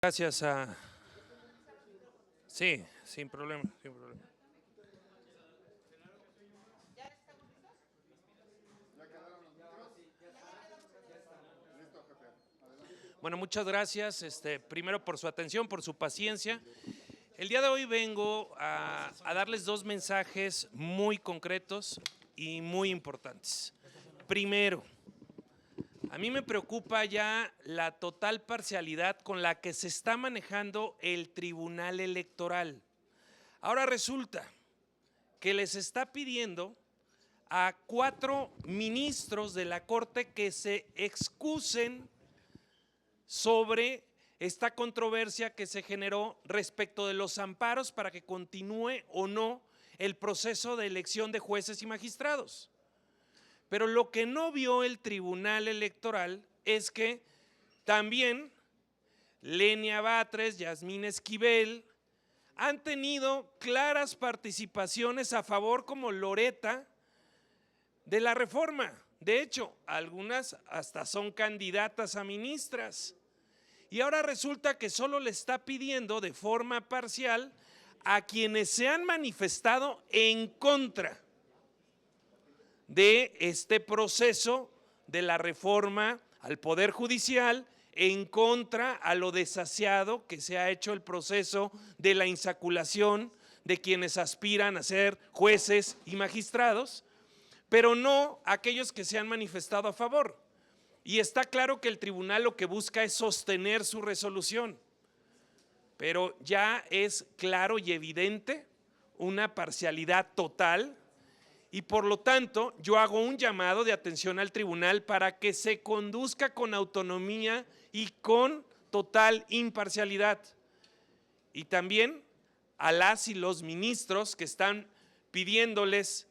Gracias a… Sí, sin problema, sin problema. Bueno, muchas gracias, primero por su atención, por su paciencia. El día de hoy vengo a darles dos mensajes muy concretos y muy importantes. Primero, a mí me preocupa ya la total parcialidad con la que se está manejando el Tribunal Electoral. Ahora resulta que les está pidiendo a 4 ministros de la Corte que se excusen sobre esta controversia que se generó respecto de los amparos para que continúe o no el proceso de elección de jueces y magistrados. Pero lo que no vio el Tribunal Electoral es que también Lenia Batres, Yasmín Esquivel han tenido claras participaciones a favor, como Loreta, de la reforma. De hecho, algunas hasta son candidatas a ministras. Y ahora resulta que solo le está pidiendo de forma parcial a quienes se han manifestado en contra de este proceso de la reforma al Poder Judicial, en contra a lo desasiado que se ha hecho el proceso de la insaculación de quienes aspiran a ser jueces y magistrados, pero no a aquellos que se han manifestado a favor. Y está claro que el tribunal lo que busca es sostener su resolución, pero ya es claro y evidente una parcialidad total, y por lo tanto yo hago un llamado de atención al tribunal para que se conduzca con autonomía y con total imparcialidad. Y también a las y los ministros que están pidiéndoles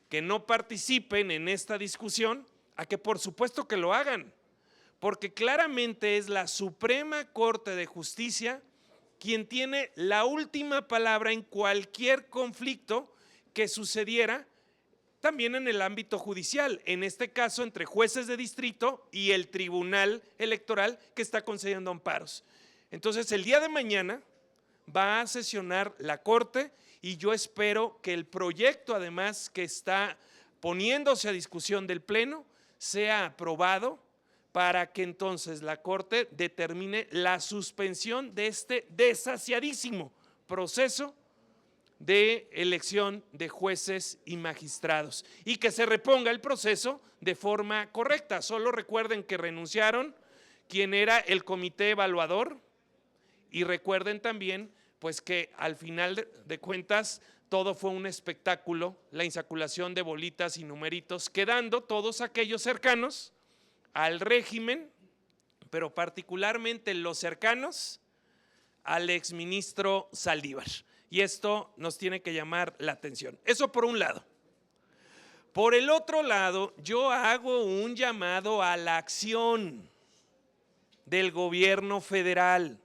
que no participen en esta discusión, a que por supuesto que lo hagan, porque claramente es la Suprema Corte de Justicia quien tiene la última palabra en cualquier conflicto que sucediera también en el ámbito judicial, en este caso entre jueces de distrito y el Tribunal Electoral que está concediendo amparos. Entonces el día de mañana va a sesionar la Corte y yo espero que el proyecto además que está poniéndose a discusión del Pleno sea aprobado para que entonces la Corte determine la suspensión de este desasiadísimo proceso de elección de jueces y magistrados y que se reponga el proceso de forma correcta. Solo recuerden que renunciaron quien era el comité evaluador y recuerden también pues que al final de cuentas todo fue un espectáculo, la insaculación de bolitas y numeritos, quedando todos aquellos cercanos al régimen, pero particularmente los cercanos al exministro Saldívar. Y esto nos tiene que llamar la atención. Eso por un lado. Por el otro lado, yo hago un llamado a la acción del gobierno federal,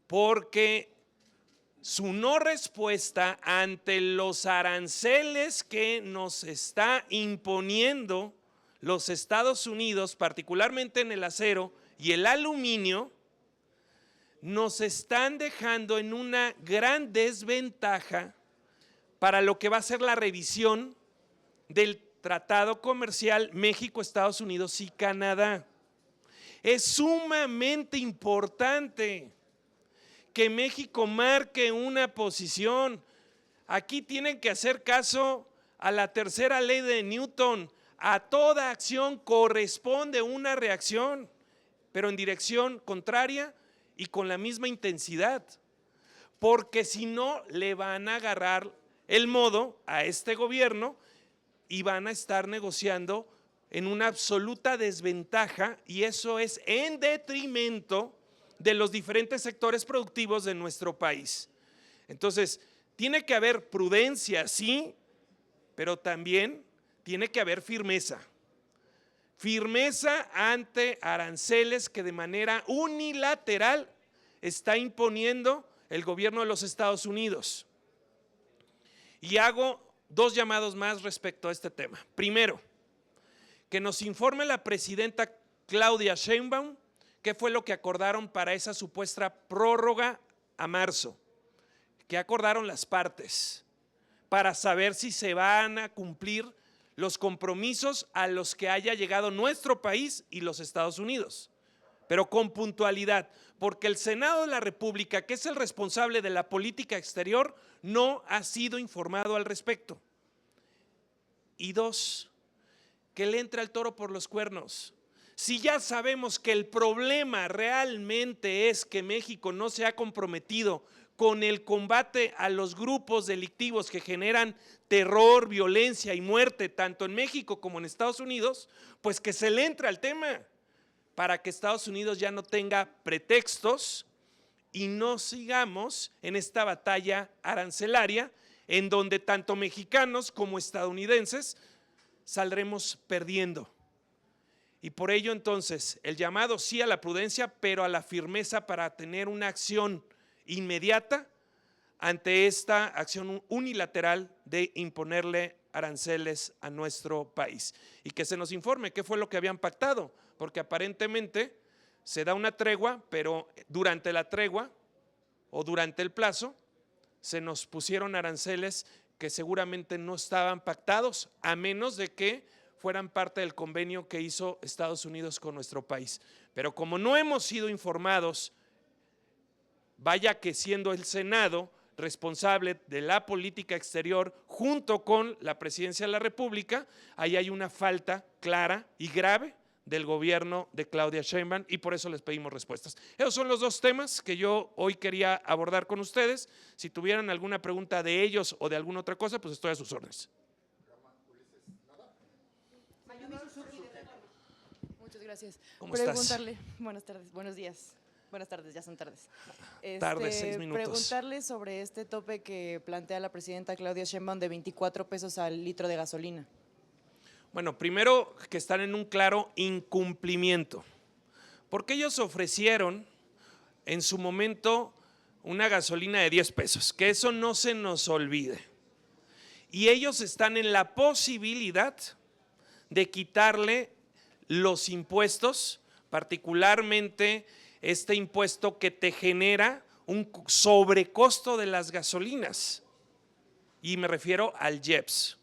porque su no respuesta ante los aranceles que nos está imponiendo los Estados Unidos, particularmente en el acero y el aluminio, nos están dejando en una gran desventaja para lo que va a ser la revisión del Tratado Comercial México, Estados Unidos y Canadá. Es sumamente importante que México marque una posición. Aquí tienen que hacer caso a la tercera ley de Newton. A toda acción corresponde una reacción, pero en dirección contraria y con la misma intensidad, porque si no le van a agarrar el modo a este gobierno y van a estar negociando en una absoluta desventaja, y eso es en detrimento de los diferentes sectores productivos de nuestro país. Entonces, tiene que haber prudencia, sí, pero también tiene que haber firmeza. Firmeza ante aranceles que de manera unilateral está imponiendo el gobierno de los Estados Unidos. Y hago dos llamados más respecto a este tema. Primero, que nos informe la presidenta Claudia Sheinbaum ¿qué fue lo que acordaron para esa supuesta prórroga a marzo? ¿Qué acordaron las partes? Para saber si se van a cumplir los compromisos a los que haya llegado nuestro país y los Estados Unidos, pero con puntualidad, porque el Senado de la República, que es el responsable de la política exterior, no ha sido informado al respecto. Y dos, que le entra el toro por los cuernos. Si ya sabemos que el problema realmente es que México no se ha comprometido con el combate a los grupos delictivos que generan terror, violencia y muerte, tanto en México como en Estados Unidos, pues que se le entre al tema para que Estados Unidos ya no tenga pretextos y no sigamos en esta batalla arancelaria en donde tanto mexicanos como estadounidenses saldremos perdiendo. Y por ello entonces el llamado sí a la prudencia, pero a la firmeza para tener una acción inmediata ante esta acción unilateral de imponerle aranceles a nuestro país. Y que se nos informe qué fue lo que habían pactado, porque aparentemente se da una tregua, pero durante la tregua o durante el plazo se nos pusieron aranceles que seguramente no estaban pactados, a menos de que fueran parte del convenio que hizo Estados Unidos con nuestro país. Pero como no hemos sido informados, vaya que siendo el Senado responsable de la política exterior junto con la Presidencia de la República, ahí hay una falta clara y grave del gobierno de Claudia Sheinbaum y por eso les pedimos respuestas. Esos son los dos temas que yo hoy quería abordar con ustedes. Si tuvieran alguna pregunta de ellos o de alguna otra cosa, pues estoy a sus órdenes. Muchas gracias. ¿Cómo estás? Buenas tardes, buenos días. Buenas tardes, ya son tardes. Tardes, 6 minutos. Preguntarle sobre este tope que plantea la presidenta Claudia Sheinbaum de 24 pesos al litro de gasolina. Bueno, primero que están en un claro incumplimiento, porque ellos ofrecieron en su momento una gasolina de 10 pesos, que eso no se nos olvide. Y ellos están en la posibilidad de quitarle los impuestos, particularmente este impuesto que te genera un sobrecosto de las gasolinas, y me refiero al IEPS.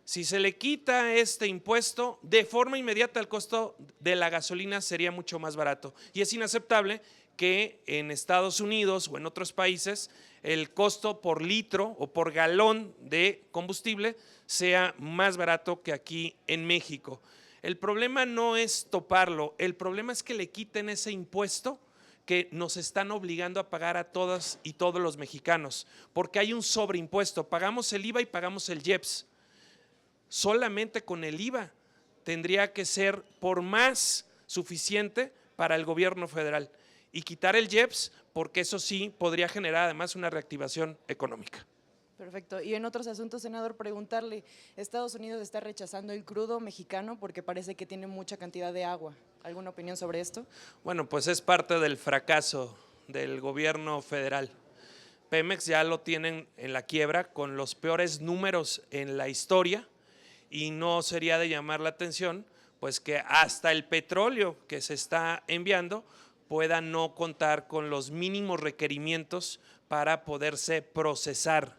Si se le quita este impuesto, de forma inmediata el costo de la gasolina sería mucho más barato. Y es inaceptable que en Estados Unidos o en otros países el costo por litro o por galón de combustible sea más barato que aquí en México. El problema no es toparlo, el problema es que le quiten ese impuesto que nos están obligando a pagar a todas y todos los mexicanos, porque hay un sobreimpuesto, pagamos el IVA y pagamos el IEPS. Solamente con el IVA tendría que ser por más suficiente para el gobierno federal y quitar el IEPS, porque eso sí podría generar además una reactivación económica. Perfecto. Y en otros asuntos, senador, preguntarle, Estados Unidos está rechazando el crudo mexicano porque parece que tiene mucha cantidad de agua. ¿Alguna opinión sobre esto? Bueno, pues es parte del fracaso del gobierno federal. Pemex ya lo tienen en la quiebra con los peores números en la historia y no sería de llamar la atención pues que hasta el petróleo que se está enviando pueda no contar con los mínimos requerimientos para poderse procesar.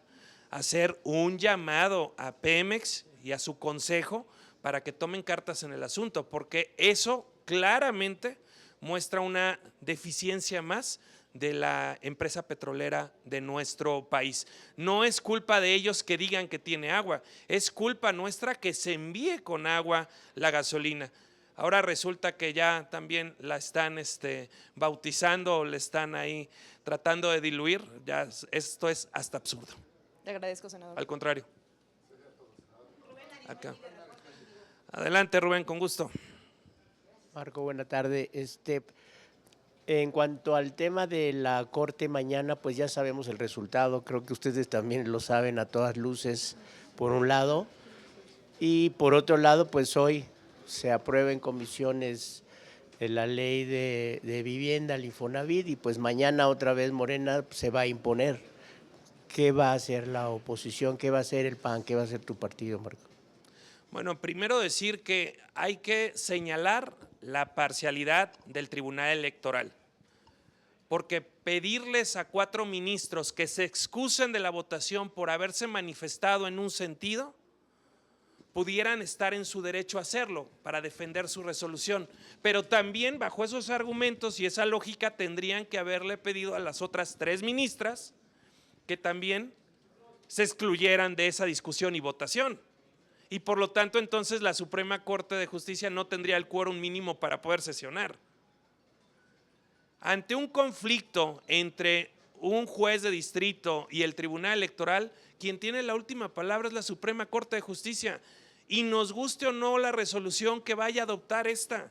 Hacer un llamado a Pemex y a su consejo para que tomen cartas en el asunto, porque eso claramente muestra una deficiencia más de la empresa petrolera de nuestro país. No es culpa de ellos que digan que tiene agua, es culpa nuestra que se envíe con agua la gasolina. Ahora resulta que ya también la están bautizando o le están ahí tratando de diluir. Ya esto es hasta absurdo. Le agradezco, senador. Al contrario. Acá. Adelante, Rubén, con gusto. Marco, buena tarde. En cuanto al tema de la Corte mañana, pues ya sabemos el resultado. Creo que ustedes también lo saben a todas luces, por un lado. Y por otro lado, pues hoy se aprueba en comisiones la ley de vivienda, el Infonavit, y pues mañana otra vez Morena se va a imponer. ¿Qué va a hacer la oposición? ¿Qué va a hacer el PAN? ¿Qué va a hacer tu partido, Marco? Bueno, primero decir que hay que señalar la parcialidad del Tribunal Electoral. Porque pedirles a 4 ministros que se excusen de la votación por haberse manifestado en un sentido, pudieran estar en su derecho a hacerlo para defender su resolución, pero también bajo esos argumentos y esa lógica tendrían que haberle pedido a las otras 3 ministras que también se excluyeran de esa discusión y votación. Y por lo tanto entonces la Suprema Corte de Justicia no tendría el quórum mínimo para poder sesionar. Ante un conflicto entre un juez de distrito y el Tribunal Electoral, quien tiene la última palabra es la Suprema Corte de Justicia, y nos guste o no la resolución que vaya a adoptar esta.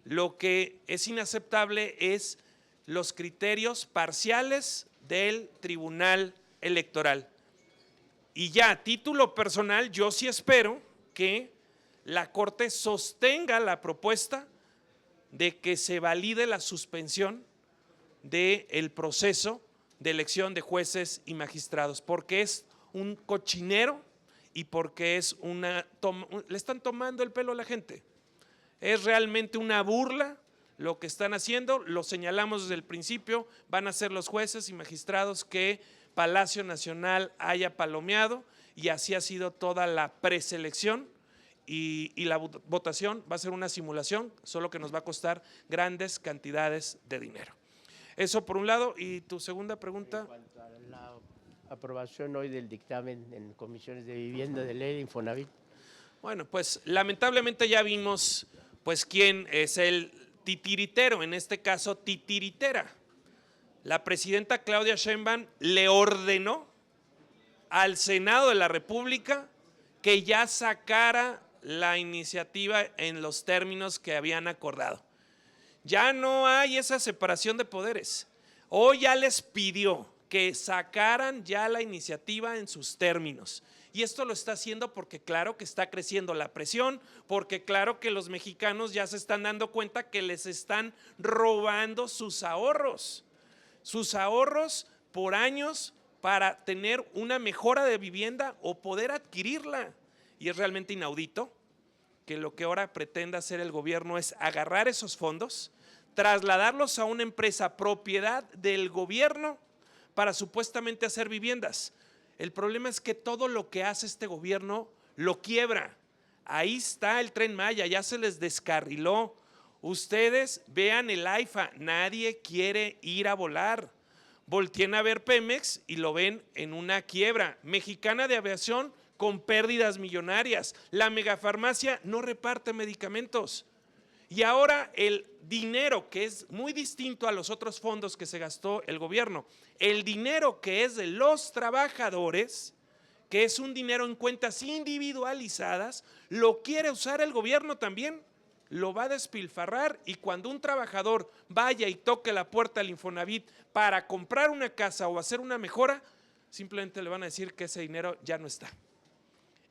Lo que es inaceptable es los criterios parciales del Tribunal Electoral. Y ya a título personal, yo sí espero que la Corte sostenga la propuesta de que se valide la suspensión del proceso de elección de jueces y magistrados, porque es un cochinero y porque es le están tomando el pelo a la gente. Es realmente una burla lo que están haciendo, lo señalamos desde el principio, van a ser los jueces y magistrados que Palacio Nacional haya palomeado, y así ha sido toda la preselección. Y la votación va a ser una simulación, solo que nos va a costar grandes cantidades de dinero. Eso por un lado. Y tu segunda pregunta. En cuanto a la aprobación hoy del dictamen en comisiones de vivienda de ley de Infonavit. Bueno, pues lamentablemente ya vimos pues quién es el titiritero, en este caso titiritera. La presidenta Claudia Sheinbaum le ordenó al Senado de la República que ya sacara la iniciativa en los términos que habían acordado. Ya no hay esa separación de poderes. Hoy ya les pidió que sacaran ya la iniciativa en sus términos. Y esto lo está haciendo porque claro que está creciendo la presión, porque claro que los mexicanos ya se están dando cuenta que les están robando sus ahorros por años para tener una mejora de vivienda o poder adquirirla. Y es realmente inaudito que lo que ahora pretenda hacer el gobierno es agarrar esos fondos, trasladarlos a una empresa propiedad del gobierno para supuestamente hacer viviendas. El problema es que todo lo que hace este gobierno lo quiebra. Ahí está el Tren Maya, ya se les descarriló. Ustedes vean el AIFA, nadie quiere ir a volar. Volteen a ver Pemex y lo ven en una quiebra. Mexicana de Aviación con pérdidas millonarias. La megafarmacia no reparte medicamentos. Y ahora el dinero, que es muy distinto a los otros fondos que se gastó el gobierno, el dinero que es de los trabajadores, que es un dinero en cuentas individualizadas, lo quiere usar el gobierno también, lo va a despilfarrar, y cuando un trabajador vaya y toque la puerta del Infonavit para comprar una casa o hacer una mejora, simplemente le van a decir que ese dinero ya no está.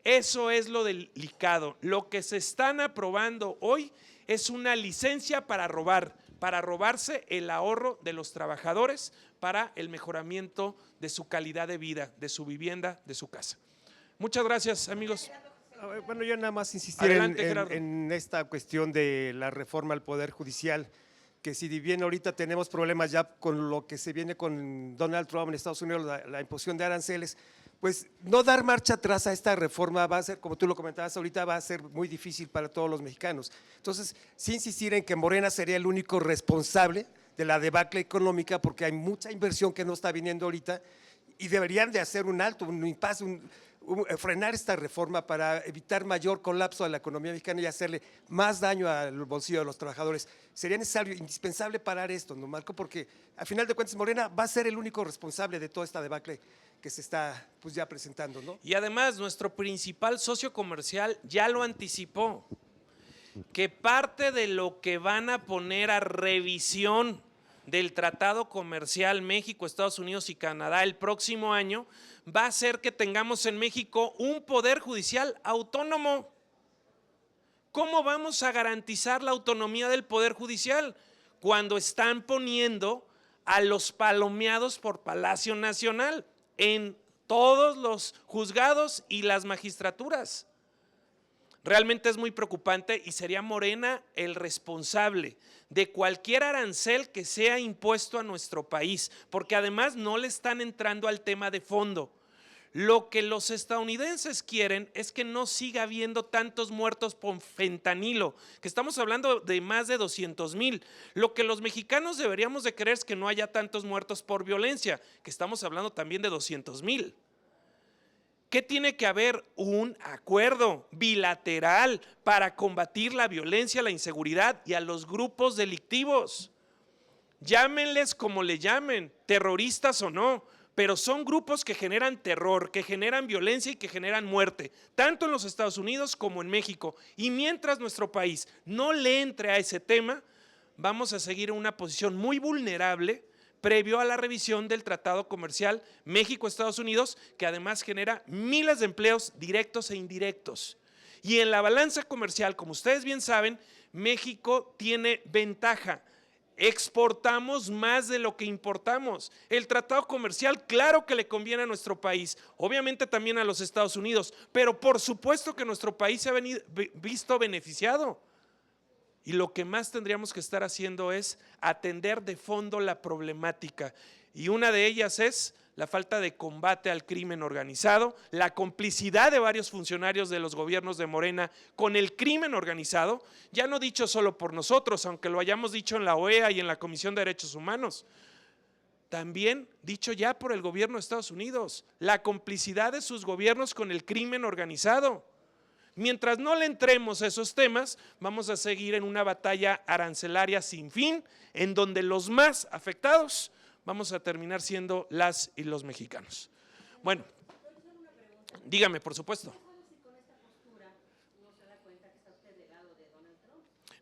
Eso es lo delicado. Lo que se están aprobando hoy es una licencia para robar, para robarse el ahorro de los trabajadores para el mejoramiento de su calidad de vida, de su vivienda, de su casa. Muchas gracias, amigos. Bueno, yo nada más insistir en esta cuestión de la reforma al Poder Judicial, que si bien ahorita tenemos problemas ya con lo que se viene con Donald Trump en Estados Unidos, la imposición de aranceles, pues no dar marcha atrás a esta reforma va a ser, como tú lo comentabas ahorita, va a ser muy difícil para todos los mexicanos. Entonces, sí insistir en que Morena sería el único responsable de la debacle económica, porque hay mucha inversión que no está viniendo ahorita y deberían de hacer un alto, un impasse, frenar esta reforma para evitar mayor colapso a la economía mexicana y hacerle más daño al bolsillo de los trabajadores. Sería necesario, indispensable parar esto, ¿no, Marco? Porque a final de cuentas Morena va a ser el único responsable de toda esta debacle que se está pues ya presentando, ¿no? Y además nuestro principal socio comercial ya lo anticipó, que parte de lo que van a poner a revisión del Tratado Comercial México, Estados Unidos y Canadá el próximo año va a ser que tengamos en México un poder judicial autónomo. ¿Cómo vamos a garantizar la autonomía del poder judicial cuando están poniendo a los palomeados por Palacio Nacional en todos los juzgados y las magistraturas? Realmente es muy preocupante y sería Morena el responsable de cualquier arancel que sea impuesto a nuestro país, porque además no le están entrando al tema de fondo. Lo que los estadounidenses quieren es que no siga habiendo tantos muertos por fentanilo, que estamos hablando de más de 200,000. Lo que los mexicanos deberíamos de querer es que no haya tantos muertos por violencia, que estamos hablando también de 200,000. ¿Qué tiene que haber? Un acuerdo bilateral para combatir la violencia, la inseguridad y a los grupos delictivos. Llámenles como le llamen, terroristas o no, pero son grupos que generan terror, que generan violencia y que generan muerte, tanto en los Estados Unidos como en México. Y mientras nuestro país no le entre a ese tema, vamos a seguir en una posición muy vulnerable previo a la revisión del Tratado Comercial México-Estados Unidos, que además genera miles de empleos directos e indirectos. Y en la balanza comercial, como ustedes bien saben, México tiene ventaja. Exportamos más de lo que importamos. El tratado comercial, claro que le conviene a nuestro país, obviamente también a los Estados Unidos, pero por supuesto que nuestro país se ha visto beneficiado. Y lo que más tendríamos que estar haciendo es atender de fondo la problemática. Y una de ellas es la falta de combate al crimen organizado, la complicidad de varios funcionarios de los gobiernos de Morena con el crimen organizado, ya no dicho solo por nosotros, aunque lo hayamos dicho en la OEA y en la Comisión de Derechos Humanos, también dicho ya por el gobierno de Estados Unidos, la complicidad de sus gobiernos con el crimen organizado. Mientras no le entremos a esos temas, vamos a seguir en una batalla arancelaria sin fin, en donde los más afectados vamos a terminar siendo las y los mexicanos. Bueno, dígame, por supuesto.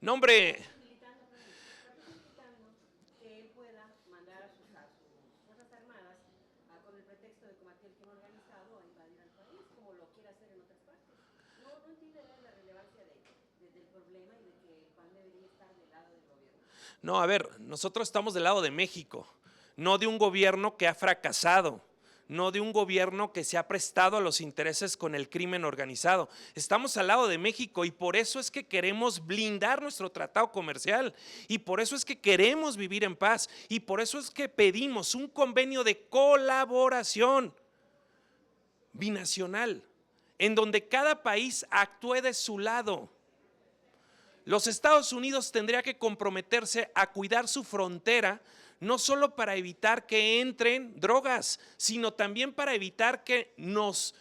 No, hombre. No, a ver, nosotros estamos del lado de México, no de un gobierno que ha fracasado, no de un gobierno que se ha prestado a los intereses con el crimen organizado. Estamos al lado de México y por eso es que queremos blindar nuestro tratado comercial y por eso es que queremos vivir en paz y por eso es que pedimos un convenio de colaboración binacional en donde cada país actúe de su lado. Los Estados Unidos tendría que comprometerse a cuidar su frontera, no solo para evitar que entren drogas, sino también para evitar que nos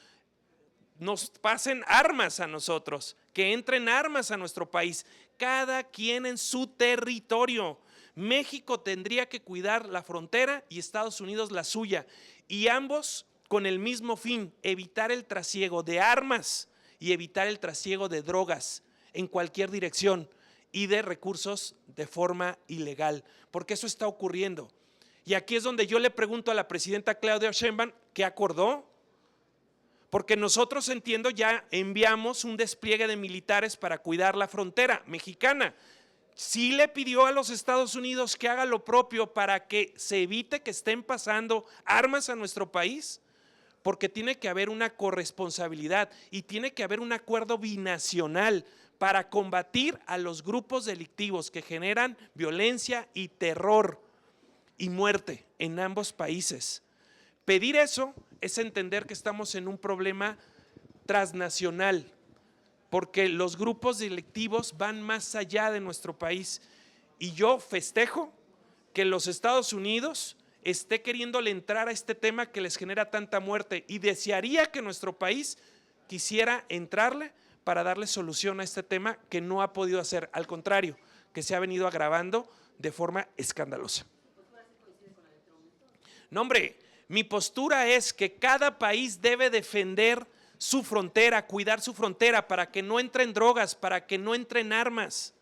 pasen armas a nosotros, que entren armas a nuestro país, cada quien en su territorio. México tendría que cuidar la frontera y Estados Unidos la suya, y ambos con el mismo fin, evitar el trasiego de armas y evitar el trasiego de drogas en cualquier dirección y de recursos de forma ilegal, porque eso está ocurriendo. Y aquí es donde yo le pregunto a la presidenta Claudia Sheinbaum, ¿qué acordó? Porque nosotros, entiendo, ya enviamos un despliegue de militares para cuidar la frontera mexicana. Sí le pidió a los Estados Unidos que haga lo propio para que se evite que estén pasando armas a nuestro país, porque tiene que haber una corresponsabilidad y tiene que haber un acuerdo binacional para combatir a los grupos delictivos que generan violencia y terror y muerte en ambos países. Pedir eso es entender que estamos en un problema transnacional, porque los grupos delictivos van más allá de nuestro país. Y yo festejo que los Estados Unidos esté queriéndole entrar a este tema que les genera tanta muerte y desearía que nuestro país quisiera entrarle para darle solución a este tema que no ha podido hacer, al contrario, que se ha venido agravando de forma escandalosa. No, hombre, mi postura es que cada país debe defender su frontera, cuidar su frontera para que no entren drogas, para que no entren armas,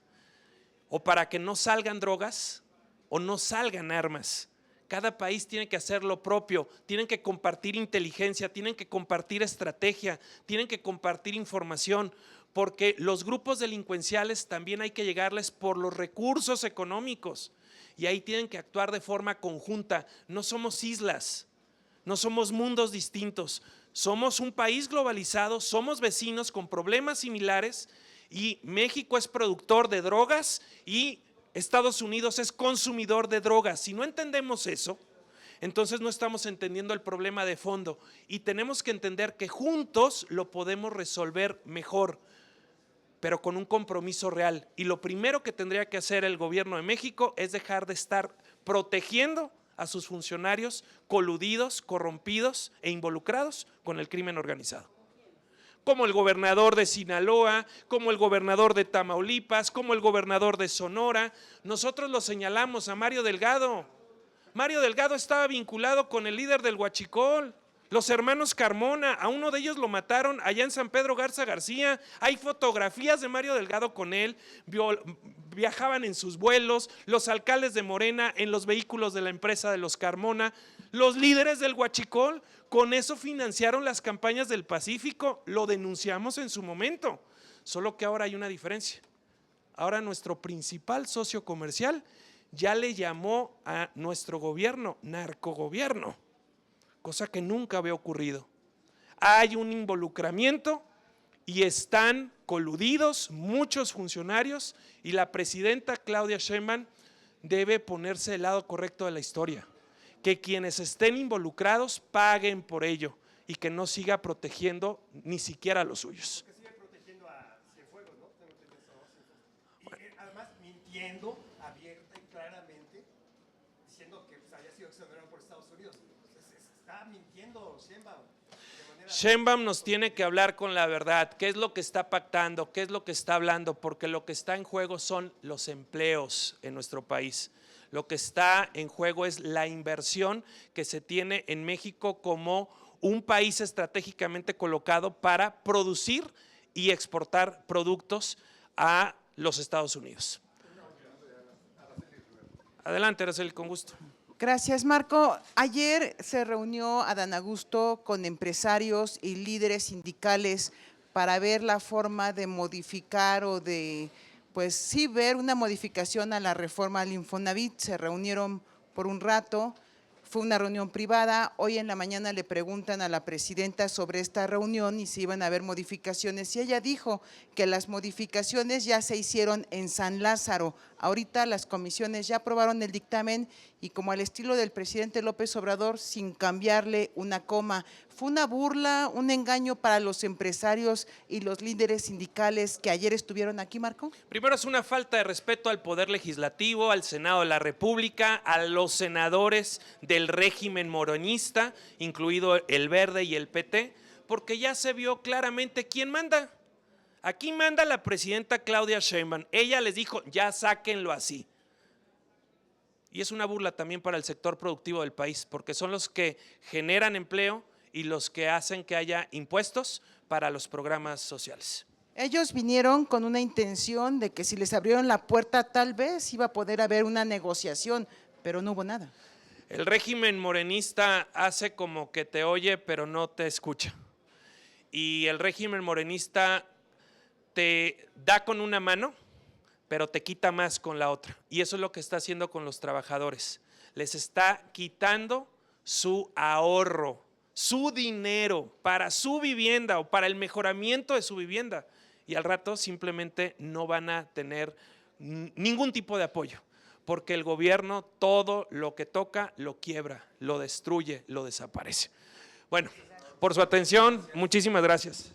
o para que no salgan drogas o no salgan armas. Cada país tiene que hacer lo propio, tienen que compartir inteligencia, tienen que compartir estrategia, tienen que compartir información, porque los grupos delincuenciales también hay que llegarles por los recursos económicos y ahí tienen que actuar de forma conjunta. No somos islas, no somos mundos distintos, Somos un país globalizado, somos vecinos con problemas similares y México es productor de drogas y Estados Unidos es consumidor de drogas. Si no entendemos eso, entonces no estamos entendiendo el problema de fondo y tenemos que entender que juntos lo podemos resolver mejor, pero con un compromiso real. Y lo primero que tendría que hacer el gobierno de México es dejar de estar protegiendo a sus funcionarios coludidos, corrompidos e involucrados con el crimen organizado. Como el gobernador de Sinaloa, como el gobernador de Tamaulipas, como el gobernador de Sonora. Nosotros lo señalamos a Mario Delgado. Mario Delgado estaba vinculado con el líder del Huachicol, los hermanos Carmona. A uno de ellos lo mataron allá en San Pedro Garza García. Hay fotografías de Mario Delgado con él, viajaban en sus vuelos, los alcaldes de Morena en los vehículos de la empresa de los Carmona, los líderes del Huachicol. Con eso financiaron las campañas del Pacífico, lo denunciamos en su momento, solo que ahora hay una diferencia. Ahora nuestro principal socio comercial ya le llamó a nuestro gobierno narcogobierno, cosa que nunca había ocurrido. Hay un involucramiento y están coludidos muchos funcionarios y la presidenta Claudia Sheinbaum debe ponerse del lado correcto de la historia. Que quienes estén involucrados paguen por ello y que no siga protegiendo ni siquiera a los suyos. Que sigue protegiendo a Cienfuegos, ¿no? Y además mintiendo abierta y claramente, diciendo que había sido exonerado por Estados Unidos. Está mintiendo Sheinbaum. Sheinbaum nos tiene que hablar con la verdad, qué es lo que está pactando, qué es lo que está hablando, porque lo que está en juego son los empleos en nuestro país. Lo que está en juego es la inversión que se tiene en México como un país estratégicamente colocado para producir y exportar productos a los Estados Unidos. Adelante, Araceli, con gusto. Gracias, Marco. Ayer se reunió Adán Augusto con empresarios y líderes sindicales para ver la forma de modificar o de, pues sí, ver una modificación a la reforma al Infonavit. Se reunieron por un rato, fue una reunión privada. Hoy en la mañana le preguntan a la presidenta sobre esta reunión y si iban a haber modificaciones. Y ella dijo que las modificaciones ya se hicieron en San Lázaro. Ahorita las comisiones ya aprobaron el dictamen y como al estilo del presidente López Obrador, sin cambiarle una coma. Fue una burla, un engaño para los empresarios y los líderes sindicales que ayer estuvieron aquí, Marco. Primero, es una falta de respeto al Poder Legislativo, al Senado de la República, a los senadores del régimen moronista, incluido el Verde y el PT, porque ya se vio claramente quién manda. Aquí manda la presidenta Claudia Sheinbaum. Ella les dijo, ya sáquenlo así. Y es una burla también para el sector productivo del país, porque son los que generan empleo y los que hacen que haya impuestos para los programas sociales. Ellos vinieron con una intención de que si les abrieron la puerta tal vez iba a poder haber una negociación, pero no hubo nada. El régimen morenista hace como que te oye, pero no te escucha. Y el régimen morenista te da con una mano, pero te quita más con la otra. Y eso es lo que está haciendo con los trabajadores. Les está quitando su ahorro, su dinero para su vivienda o para el mejoramiento de su vivienda. Y al rato simplemente no van a tener ningún tipo de apoyo, porque el gobierno todo lo que toca lo quiebra, lo destruye, lo desaparece. Bueno, por su atención, muchísimas gracias.